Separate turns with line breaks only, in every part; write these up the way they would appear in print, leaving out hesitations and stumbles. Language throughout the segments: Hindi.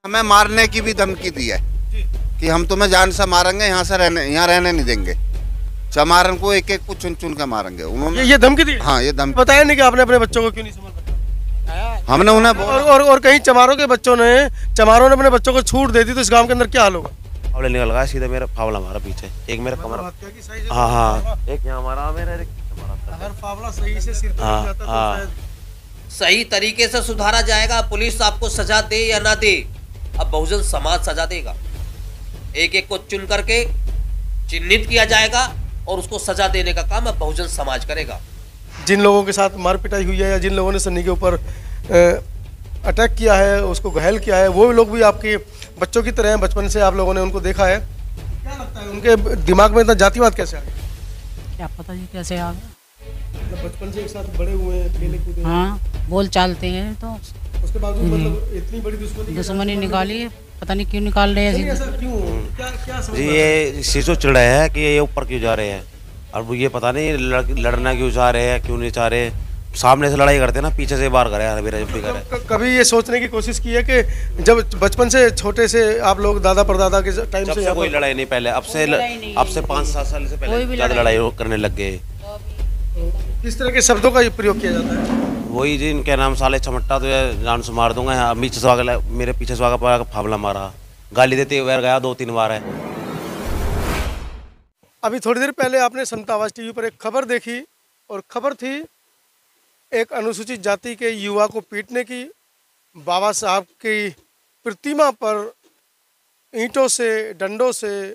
हमें मारने की भी धमकी दी है कि हम तुम्हें जान से मारेंगे, यहाँ रहने नहीं देंगे। चमारन को एक को चुन चुन के मारेंगे उन्होंने।
ये धमकी दी?
हाँ, ये धमकी।
बताया नहीं कि आपने अपने बच्चों को क्यों नहीं संभाल रखा?
हमने उन्हें
और कहीं चमारों ने अपने बच्चों को छूट दे दी तो इस गांव के अंदर क्या हाल होगा?
फावड़ा निकल गया सीधा, मेरा फावड़ा मारा पीछे, एक मेरा कमर। हाँ हाँ, एक यहाँ मारा मेरा, एक हमारा।
अगर फावड़ा सही से सिर पे लग जाता तो शायद
सही तरीके से सुधारा जाएगा। पुलिस आपको सजा दे या ना दे, अब बहुजन समाज सजा देगा। एक एक को चुन करके चिन्हित किया जाएगा और उसको सजा देने का काम अब बहुजन समाज करेगा।
जिन लोगों के साथ मार पिटाई हुई है या जिन लोगों ने सन्नी के ऊपर अटैक किया है, उसको घायल किया है, वो लोग भी आपके बच्चों की तरह हैं। बचपन से आप लोगों ने उनको देखा है। क्या लगता है उनके दिमाग में इतना जातिवाद कैसे आ गया?
क्या पता जी कैसे आ गया।
मतलब बचपन से एक साथ बड़े हुए हैं, खेले कूदे।
हाँ, बोल चालते हैं तो
उसके बाद मतलब इतनी बड़ी दुश्मनी
निकाली है, पता नहीं क्यों निकाल रहे हैं।
ऐसा क्यों? क्या समझ
जी, ये शिशु चिड़ रहे हैं कि ये ऊपर क्यों जा रहे हैं, और वो ये पता नहीं लड़ना क्यों चाह रहे हैं, क्यों नहीं चाह रहे। सामने से लड़ाई करते ना, पीछे से बार करे मेरा जब भी करे।
कभी ये सोचने की कोशिश की है कि जब बचपन से छोटे से आप लोग दादा परदादा के टाइम से
कोई लड़ाई नहीं, पहले अब से 5-7 साल से पहले ज़्यादा लड़ाई करने लग गए।
किस तरह के शब्दों का प्रयोग किया जाता है?
वही जी, इनके नाम साले चमट्टा तो जान से मार दूंगा। यहाँ पीछे से मेरे पीछे से फावला मारा, गाली देते हुए गया 2-3 बार है।
अभी थोड़ी देर पहले आपने समता आवाज़ टीवी पर एक खबर देखी, और खबर थी एक अनुसूचित जाति के युवा को पीटने की। बाबा साहब की प्रतिमा पर ईंटों से, डंडों से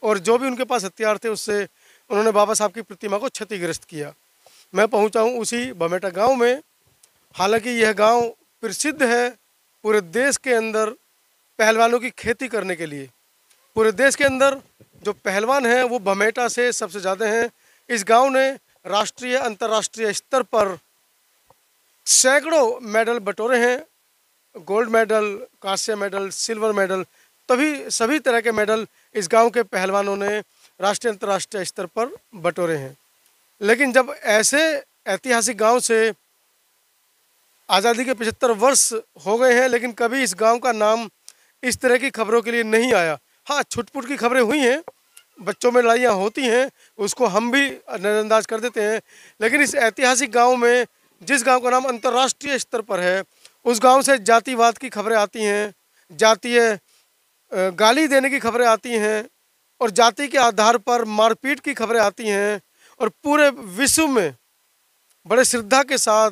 और जो भी उनके पास हथियार थे उससे उन्होंने बाबा साहब की प्रतिमा को क्षतिग्रस्त किया। मैं पहुंचा हूं उसी बमेटा गांव में। हालांकि यह गांव प्रसिद्ध है पूरे देश के अंदर पहलवानों की खेती करने के लिए। पूरे देश के अंदर जो पहलवान हैं वो बमेटा से सबसे ज़्यादा हैं। इस गांव ने राष्ट्रीय अंतर्राष्ट्रीय स्तर पर सैकड़ों मेडल बटोरे हैं। गोल्ड मेडल, कांस्य मेडल, सिल्वर मेडल, सभी तरह के मेडल इस गांव के पहलवानों ने राष्ट्रीय अंतर्राष्ट्रीय स्तर पर बटोरे हैं। लेकिन जब ऐसे ऐतिहासिक गांव से आज़ादी के 75 वर्ष हो गए हैं, लेकिन कभी इस गांव का नाम इस तरह की खबरों के लिए नहीं आया। हाँ, छुटपुट की खबरें हुई हैं, बच्चों में लड़ाइयाँ होती हैं, उसको हम भी नज़रअंदाज कर देते हैं। लेकिन इस ऐतिहासिक गांव में, जिस गांव का नाम अंतर्राष्ट्रीय स्तर पर है, उस गांव से जातिवाद की खबरें आती हैं, जातीय गाली देने की खबरें आती हैं, और जाति के आधार पर मारपीट की खबरें आती हैं। और पूरे विश्व में बड़े श्रद्धा के साथ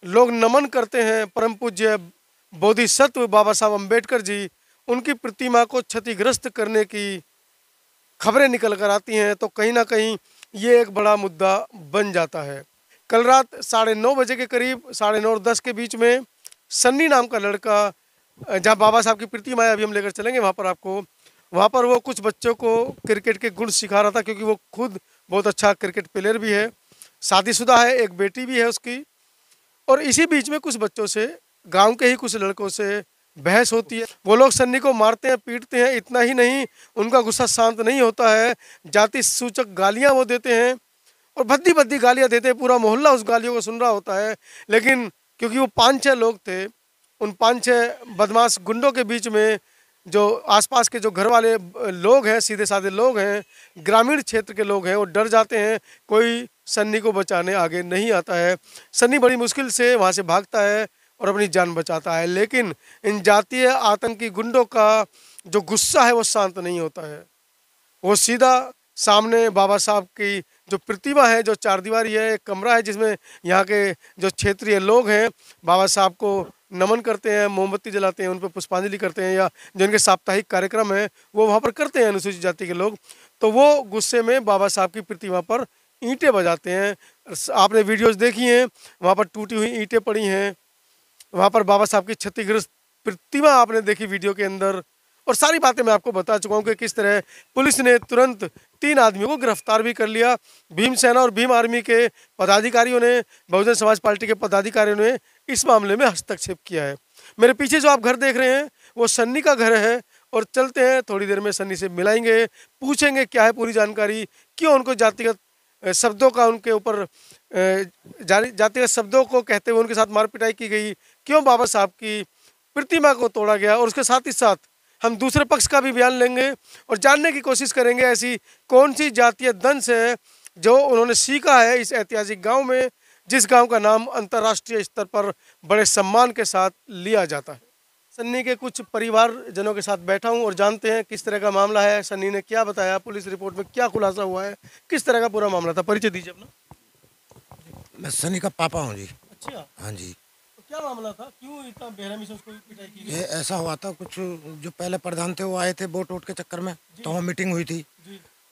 लोग नमन करते हैं परम पूज्य बोधिसत्व बाबा साहब अम्बेडकर जी। उनकी प्रतिमा को क्षतिग्रस्त करने की खबरें निकल कर आती हैं, तो कहीं ना कहीं ये एक बड़ा मुद्दा बन जाता है। कल रात 9:30 बजे के करीब, 9:30 और 10 के बीच में, सन्नी नाम का लड़का, जहाँ बाबा साहब की प्रतिमा है, अभी हम लेकर चलेंगे वहाँ पर आपको, वहाँ पर वो कुछ बच्चों को क्रिकेट के गुण सिखा रहा था, क्योंकि वो खुद बहुत अच्छा क्रिकेट प्लेयर भी है, शादीशुदा है, एक बेटी भी है उसकी। और इसी बीच में कुछ बच्चों से, गांव के ही कुछ लड़कों से बहस होती है। वो लोग सन्नी को मारते हैं, पीटते हैं। इतना ही नहीं, उनका गुस्सा शांत नहीं होता है, जाति सूचक गालियाँ वो देते हैं, और भद्दी भद्दी गालियाँ देते हैं। पूरा मोहल्ला उस गालियों को सुन रहा होता है। लेकिन क्योंकि वो 5-6 लोग थे, उन 5-6 बदमाश गुंडों के बीच में जो आसपास के जो घर वाले लोग हैं, सीधे साधे लोग हैं, ग्रामीण क्षेत्र के लोग हैं, वो डर जाते हैं। कोई सन्नी को बचाने आगे नहीं आता है। सन्नी बड़ी मुश्किल से वहाँ से भागता है और अपनी जान बचाता है। लेकिन इन जातीय आतंकी गुंडों का जो गुस्सा है वो शांत नहीं होता है। वो सीधा सामने बाबा साहब की जो प्रतिमा है, जो 4 दीवारी है, एक कमरा है जिसमें यहाँ के जो क्षेत्रीय लोग हैं बाबा साहब को नमन करते हैं, मोमबत्ती जलाते हैं, उन पर पुष्पांजलि करते हैं, या जो इनके साप्ताहिक कार्यक्रम है वो वहाँ पर करते हैं अनुसूचित जाति के लोग। तो वो गुस्से में बाबा साहब की प्रतिमा पर ईंटें बजाते हैं। आपने वीडियोस देखी हैं, वहाँ पर टूटी हुई ईंटें पड़ी हैं, वहाँ पर बाबा साहब की क्षतिग्रस्त प्रतिमा आपने देखी वीडियो के अंदर। और सारी बातें मैं आपको बता चुका हूँ कि किस तरह पुलिस ने तुरंत 3 आदमियों को गिरफ्तार भी कर लिया। भीम सेना और भीम आर्मी के पदाधिकारियों ने, बहुजन समाज पार्टी के पदाधिकारियों ने इस मामले में हस्तक्षेप किया है। मेरे पीछे जो आप घर देख रहे हैं वो सन्नी का घर है, और चलते हैं, थोड़ी देर में सन्नी से मिलाएंगे, पूछेंगे क्या है पूरी जानकारी, क्यों उनको जातिगत शब्दों का उनके ऊपर जातिगत शब्दों को कहते हुए उनके साथ मार पिटाई की गई, क्यों बाबा साहब की प्रतिमा को तोड़ा गया। और उसके साथ ही साथ हम दूसरे पक्ष का भी बयान लेंगे और जानने की कोशिश करेंगे ऐसी कौन सी जातीय दंश है जो उन्होंने सीखा है इस ऐतिहासिक गांव में, जिस गांव का नाम अंतर्राष्ट्रीय स्तर पर बड़े सम्मान के साथ लिया जाता है। सन्नी के कुछ परिवारजनों के साथ बैठा हूं और जानते हैं किस तरह का मामला है, सन्नी ने क्या बताया, पुलिस रिपोर्ट में क्या खुलासा हुआ है, किस तरह का पूरा मामला था। परिचय दीजिए अपना।
मैं सनी का पापा हूँ जी।
अच्छा,
हाँ जी।
तो क्या मामला था, क्यों इतना बेरहमी से उसको पिटाई की गई?
ये ऐसा हुआ था, कुछ जो पहले प्रधान थे वो आए थे वोट वोट के चक्कर में, तो वहाँ मीटिंग हुई थी।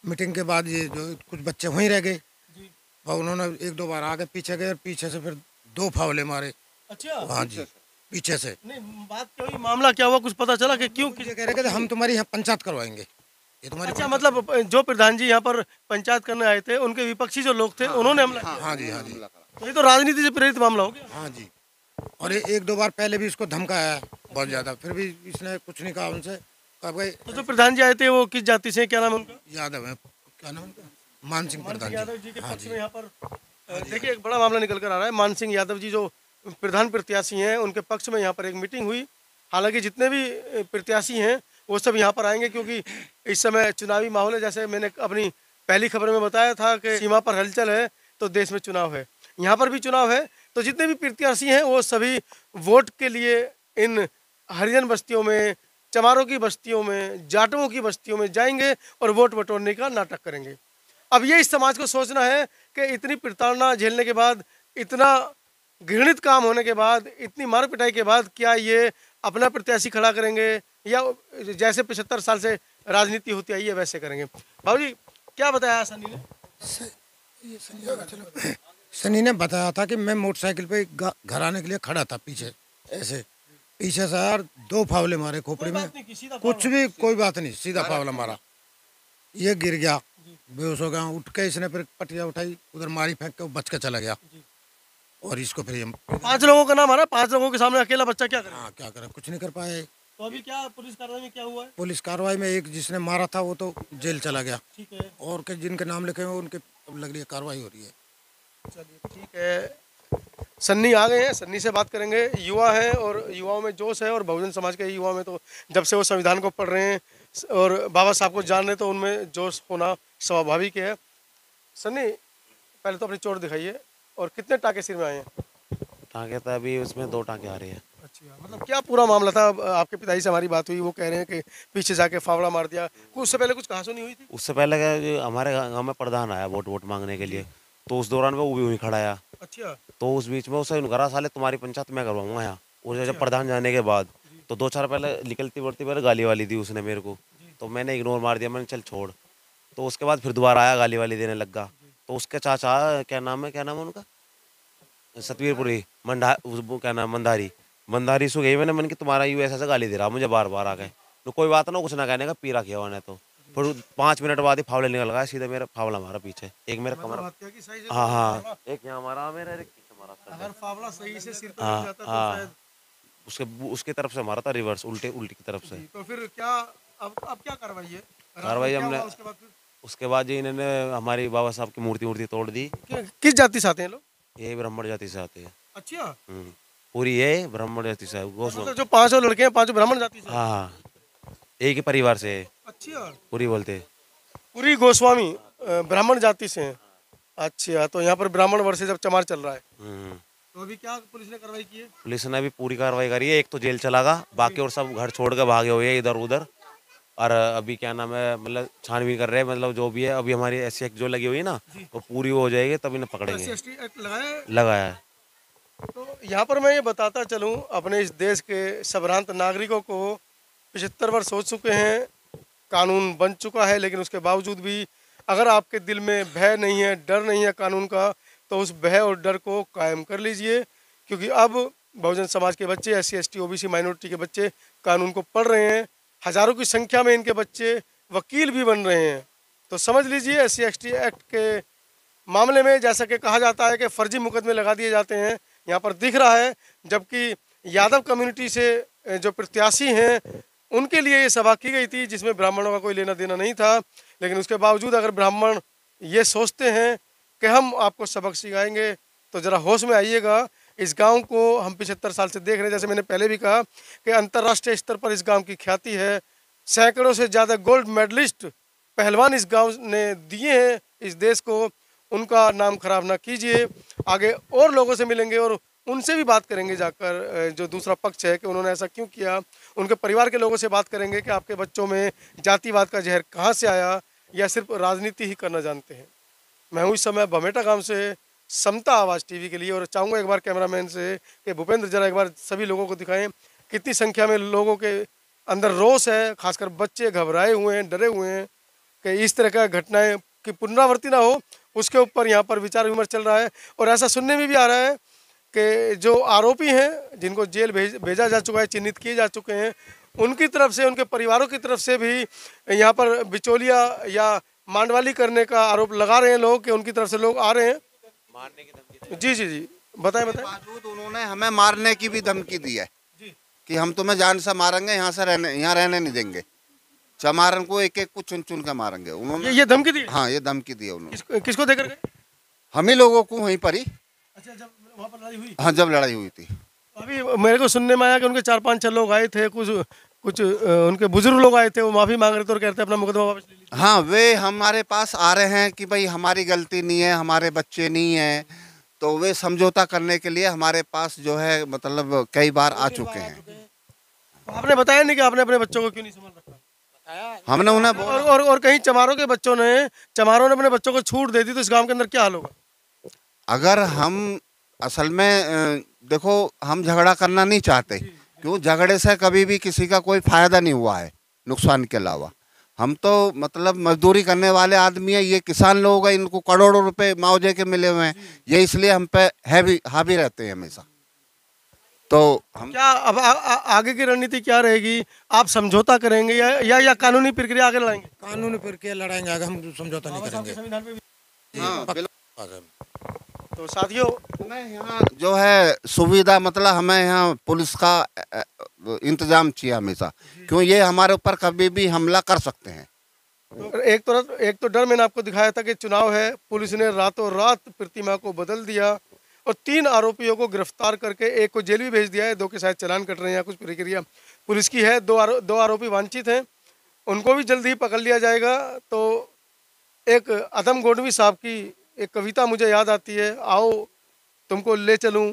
मीटिंग के बाद ये जो कुछ बच्चे वहीं रह गए और उन्होंने एक दो बार आगे पीछे गए और पीछे से फिर 2 फावले मारे।
अच्छा,
हाँ जी, पीछे से।
नहीं बात क्या हुई, मामला क्या हुआ, कुछ पता चला कि क्यों?
ये कह रहे थे हम तुम्हारी यहाँ पंचायत करवाएंगे, ये तुम्हारी।
अच्छा, मतलब जो प्रधान जी यहाँ पर पंचायत करने आए थे उनके विपक्षी जो लोग थे उन्होंने हमला किया।
हाँ जी, हाँ जी,
तो ये तो राजनीति से प्रेरित मामला हो गया।
हाँ जी। और ये 1-2 बार पहले भी इसको धमकाया है बहुत ज़्यादा, फिर भी इसने कुछ नहीं कहा उनसे। कब गए
तो जो प्रधान जी आए थे वो किस जाति से, क्या नाम है उनका?
यादव है, क्या नाम उनका, मान सिंह प्रधान
यादव
जी।
जी के
हाँ
पक्ष
जी।
में यहाँ पर देखिए एक बड़ा मामला निकल कर आ रहा है। मान सिंह यादव जी जो प्रधान प्रत्याशी हैं उनके पक्ष में यहाँ पर एक मीटिंग हुई। हालांकि जितने भी प्रत्याशी हैं वो सब यहाँ पर आएंगे क्योंकि इस समय चुनावी माहौल है। जैसे मैंने अपनी पहली खबर में बताया था कि सीमा पर हलचल है तो देश में चुनाव है, यहाँ पर भी चुनाव है। तो जितने भी प्रत्याशी हैं वो सभी वोट के लिए इन हरिजन बस्तियों में, चमारों की बस्तियों में, जाटवों की बस्तियों में जाएंगे और वोट बटोरने का नाटक करेंगे। अब ये इस समाज को सोचना है कि इतनी प्रताड़ना झेलने के बाद, इतना घृणित काम होने के बाद, इतनी मार पिटाई के बाद क्या ये अपना प्रत्याशी खड़ा करेंगे या जैसे 75 साल से राजनीति होती आई है वैसे करेंगे। भाजी क्या बताया सनी ने?
सनी ने बताया था कि मैं मोटरसाइकिल पे घर आने के लिए खड़ा था, पीछे ऐसे पीछे से यार 2 फावले मारे खोपड़ी में, कुछ भी कोई बात नहीं, सीधा फावला मारा। ये गिर गया, बेहोश हो गया। उठ के इसने फिर पटिया उठाई, उधर मारी फेंक के वो बच के चला गया। और इसको फिर
5 लोगों का नाम आ रहा है, 5 लोगों के सामने अकेला बच्चा क्या करे?
हाँ, क्या करे, कुछ नहीं कर पाए।
तो अभी क्या पुलिस कार्रवाई में क्या हुआ है?
पुलिस कार्रवाई में एक जिसने मारा था वो तो जेल चला गया,
ठीक है,
और के जिनके नाम लिखे हुए उनके अब लग रही है कार्रवाई हो रही है।
चलिए ठीक है। सन्नी आ गए हैं, सन्नी से बात करेंगे। युवा है और युवाओं में जोश है और बहुजन समाज के युवा में तो जब से वो संविधान को पढ़ रहे हैं और बाबा साहब को जान रहे हैं तो उनमें जोश होना स्वाभाविक है। सन्नी पहले तो अपनी चोट दिखाइए और कितने टाँके सिर में आए हैं?
टाँके तो अभी उसमें 2 टाँके आ रही है।
अच्छा, मतलब क्या पूरा मामला था? आपके पिताजी से हमारी बात हुई, वो कह रहे हैं कि पीछे जाके फावड़ा मार दिया। उससे पहले कुछ कहासुनी हुई थी?
उससे पहले क्या, जो हमारे गाँव में प्रधान आया वोट मांगने के लिए, तो उस दौरान वो भी वहीं खड़ा आया।
अच्छा,
तो उस बीच में उसे करा, साले तुम्हारी पंचायत मैं करवाऊंगा यहाँ। और जब प्रधान जाने के बाद तो 2-4 पहले निकलती बढ़ती पहले गाली वाली दी उसने मेरे को, तो मैंने इग्नोर मार दिया, मैंने चल छोड़। तो उसके बाद फिर दोबारा आया, गाली वाली देने लगा। तो उसके चाचा, क्या नाम है उनका, सतवीरपुरी क्या नाम, मंदारी सु गई मैंने, मन की तुम्हारा यू ऐसा गाली दे रहा मुझे बार बार आ गए। तो कोई बात ना, कुछ ना कहने का, पीरा किया उन्हें। तो फिर 5 मिनट बाद ही फावले निकल गया, सीधे मेरा फावला मारा पीछे, एक मेरे कमर। हाँ, एक यहाँ मारा मेरा, एक पीछे मारा।
अगर फावड़ा सही से सिर पर
हाँ,
लग जाता तो
हाँ,
शायद
उसके तरफ से मारा था, रिवर्स उल्टी की तरफ से।
तो फिर क्या अब क्या कार्रवाई है?
कार्रवाई
क्या
हमने
हुआ उसके बाद फिर?
उसके बाद जी इन्होंने हमारी बाबा साहब की मूर्ति तोड़ दी।
किस जाति से आते हैं लोग?
ये ब्राह्मण जाति से आते हैं।
अच्छा,
पूरी ये ब्राह्मण जाति से
मतलब जो 5 लड़के हैं 5 ब्राह्मण जाति से?
हाँ, एक ही परिवार से है।
अच्छा,
पूरी बोलते,
पूरी गोस्वामी ब्राह्मण जाति से हैं। अच्छा, तो यहाँ पर ब्राह्मण वर्सेस जब चमार चल रहा है, तो अभी क्या पुलिस ने कार्रवाई की है?
पुलिस ने भी पूरी कार्रवाई करी है। एक तो जेल चला गया, बाकी और सब घर छोड़ के भागे हुए हैं इधर उधर। और अभी क्या नाम है, मतलब छानबीन कर रहे हैं, मतलब जो भी है। अभी हमारी SC एक्ट जो लगी हुई है ना, वो पूरी हो जाएगी तब इन्हें पकड़ेंगे।
SC एक्ट
लगाया है।
तो यहाँ पर मैं ये बताता चलूँ, अपने इस देश के संभ्रांत नागरिकों को 75 वर्ष हो चुके हैं, कानून बन चुका है, लेकिन उसके बावजूद भी अगर आपके दिल में भय नहीं है, डर नहीं है कानून का, तो उस भय और डर को कायम कर लीजिए। क्योंकि अब बहुजन समाज के बच्चे, SC ST OBC माइनॉरिटी के बच्चे कानून को पढ़ रहे हैं। हज़ारों की संख्या में इनके बच्चे वकील भी बन रहे हैं। तो समझ लीजिए SC ST एक्ट के मामले में जैसा कि कहा जाता है कि फर्जी मुकदमे लगा दिए जाते हैं, यहाँ पर दिख रहा है। जबकि यादव कम्युनिटी से जो प्रत्याशी हैं उनके लिए ये सभा की गई थी जिसमें ब्राह्मणों का कोई लेना देना नहीं था। लेकिन उसके बावजूद अगर ब्राह्मण ये सोचते हैं कि हम आपको सबक सिखाएंगे तो ज़रा होश में आइएगा। इस गांव को हम 75 साल से देख रहे हैं। जैसे मैंने पहले भी कहा कि अंतर्राष्ट्रीय स्तर पर इस गांव की ख्याति है। सैकड़ों से ज़्यादा गोल्ड मेडलिस्ट पहलवान इस गांव ने दिए हैं इस देश को। उनका नाम खराब ना कीजिए। आगे और लोगों से मिलेंगे और उनसे भी बात करेंगे जाकर, जो दूसरा पक्ष है कि उन्होंने ऐसा क्यों किया। उनके परिवार के लोगों से बात करेंगे कि आपके बच्चों में जातिवाद का जहर कहाँ से आया या सिर्फ राजनीति ही करना जानते हैं। मैं हूँ इस समय बमेटा गांव से समता आवाज़ टीवी के लिए और चाहूँगा एक बार कैमरामैन से कि भूपेंद्र जरा एक बार सभी लोगों को दिखाएं कितनी संख्या में लोगों के अंदर रोष है। खासकर बच्चे घबराए हुए हैं, डरे हुए हैं कि इस तरह का घटनाएं की पुनरावृत्ति ना हो। उसके ऊपर यहाँ पर विचार विमर्श चल रहा है और ऐसा सुनने में भी आ रहा है कि जो आरोपी हैं जिनको जेल भेजा जा चुका है, चिन्हित किए जा चुके हैं, उनकी तरफ से, उनके परिवारों की तरफ से भी यहाँ पर बिचौलिया या मांडवाली करने का आरोप लगा रहे हैं लोग कि उनकी तरफ से लोग आ रहे हैं मारने की धमकी। जी जी जी बताएं।
बावजूद उन्होंने हमें मारने की भी धमकी दी है कि हम तुम्हें जान से मारेंगे, यहाँ रहने नहीं देंगे। चमारन को एक एक को चुन चुन के मारेंगे उन्होंने।
ये धमकी दी?
हाँ, ये धमकी दी है उन्होंने।
किसको देकर गए?
हम ही लोगों को वहीं पर ही।
अच्छा, जब वहाँ पर लड़ाई हुई?
हाँ, जब लड़ाई हुई थी।
अभी मेरे को सुनने में आया कि उनके 4-5 लोग आए थे, कुछ उनके बुजुर्ग लोग आए थे, वो माफ़ी मांग रहे थे और कहते अपना मुकदमा वापस ले लीजिए।
हाँ, वे हमारे पास आ रहे हैं कि भाई हमारी गलती नहीं है, हमारे बच्चे नहीं हैं, तो वे समझौता करने के लिए हमारे पास जो है मतलब कई बार आ चुके हैं।
आपने बताया नहीं कि आपने अपने बच्चों को क्यों नहीं संभाल रखा?
हमने उन्हें
और कहीं चमारों के बच्चों ने अपने बच्चों को छूट दे दी तो इस गांव के अंदर क्या हाल होगा?
अगर हम असल में देखो, हम झगड़ा करना नहीं चाहते, क्यों झगड़े से कभी भी किसी का कोई फायदा नहीं हुआ है नुकसान के अलावा। हम तो मतलब मजदूरी करने वाले आदमी है, ये किसान लोग हैं, इनको करोड़ों रुपए मुआवजे के मिले हुए हैं, ये इसलिए हम पे हावी रहते हैं हमेशा। तो हम
क्या अब आगे की रणनीति क्या रहेगी? आप समझौता करेंगे या कानूनी प्रक्रिया आगे लड़ाएंगे?
कानूनी प्रक्रिया लड़ाएंगे, आगे हम समझौता नहीं करेंगे।
हाँ,
तो साथियों,
हमें यहाँ जो है सुविधा, मतलब हमें यहाँ पुलिस का इंतजाम चाहिए हमेशा, क्यों ये हमारे ऊपर कभी भी हमला कर सकते हैं।
एक तो डर मैंने आपको दिखाया था कि चुनाव है, पुलिस ने रातों रात प्रतिमा को बदल दिया और 3 आरोपियों को गिरफ्तार करके एक को जेल भी भेज दिया है, 2 के शायद चालान कट रहे हैं या कुछ प्रक्रिया पुलिस की है। 2 आरोपी वांछित हैं, उनको भी जल्द ही पकड़ लिया जाएगा। तो एक अदम गोडवी साहब की एक कविता मुझे याद आती है, आओ तुमको ले चलूं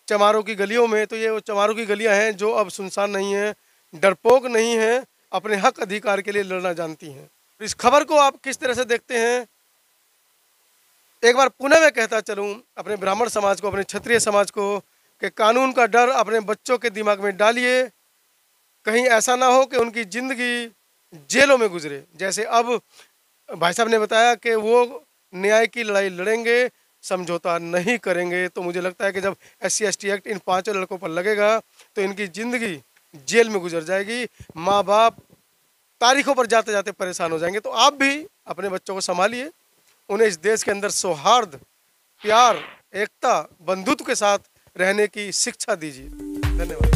चमारों की गलियों में। तो ये वो चमारों की गलियां हैं जो अब सुनसान नहीं हैं, डरपोक नहीं हैं, अपने हक अधिकार के लिए लड़ना जानती हैं। इस खबर को आप किस तरह से देखते हैं? एक बार पुनः मैं कहता चलूं अपने ब्राह्मण समाज को, अपने क्षत्रिय समाज को कि कानून का डर अपने बच्चों के दिमाग में डालिए। कहीं ऐसा ना हो कि उनकी ज़िंदगी जेलों में गुजरे। जैसे अब भाई साहब ने बताया कि वो न्याय की लड़ाई लड़ेंगे, समझौता नहीं करेंगे। तो मुझे लगता है कि जब SC/ST एक्ट इन 5 लड़कों पर लगेगा तो इनकी ज़िंदगी जेल में गुजर जाएगी। माँ बाप तारीखों पर जाते जाते परेशान हो जाएंगे। तो आप भी अपने बच्चों को संभालिए, उन्हें इस देश के अंदर सौहार्द, प्यार, एकता, बंधुत्व के साथ रहने की शिक्षा दीजिए। धन्यवाद।